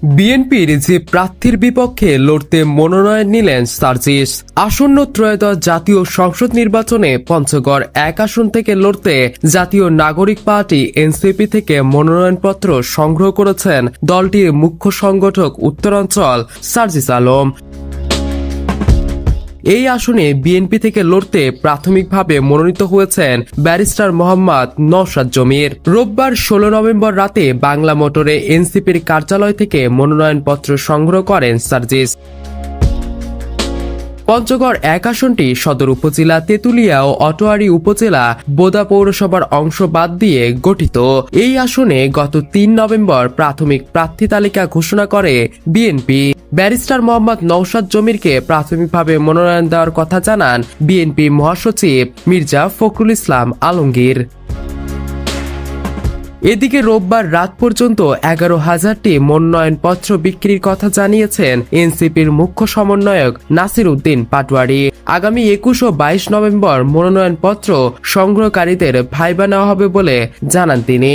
বিএনপির যে প্রার্থীর বিপক্ষে লড়তে মনোনয়ন নিলেন সার্জিস। আসন্ন ত্রয়োদশ জাতীয় সংসদ নির্বাচনে পঞ্চগড় 1 আসন থেকে লড়তে জাতীয় নাগরিক পার্টি এনসিপি থেকে মনোনয়নপত্র সংগ্রহ করেছেন দলটির মুখ্য সংগঠক উত্তরাঞ্চল সার্জিস আলম। এই আসনে বিএনপি থেকে লড়তে প্রাথমিকভাবে মনোনীত হয়েছেন ব্যারিস্টার মোহাম্মদ নওশাদ জমির। রোববার 16 নভেম্বর রাতে বাংলা মোটরে এনসিপির কার্যালয় থেকে মনোনয়নপত্র সংগ্রহ করেন সার্জিস। পঞ্চগড় 1 আসনটি সদর উপজেলা তেঁতুলিয়া ও অটোয়ারী উপজেলা বোদা পৌরসভার অংশ বাদ দিয়ে গঠিত। এই আসনে গত 3 নভেম্বর প্রাথমিক প্রার্থী তালিকা ঘোষণা করে বিএনপি। ব্যারিস্টার মোহাম্মদ নওশাদ জমিরকে প্রাথমিকভাবে মনোনয়ন দেওয়ার কথা জানান বিএনপি মহাসচিব মির্জা ফখরুল ইসলাম আলমগীর। এদিকে রোববার রাত পর্যন্ত 11,000টি মনোনয়নপত্র বিক্রির কথা জানিয়েছেন এনসিপির মুখ্য সমন্বয়ক নাসির উদ্দিন পাটোয়ারি। আগামী 21 ও 22 নভেম্বর মনোনয়নপত্র সংগ্রহকারীদের ভাইবা নেওয়া হবে বলে জানান তিনি।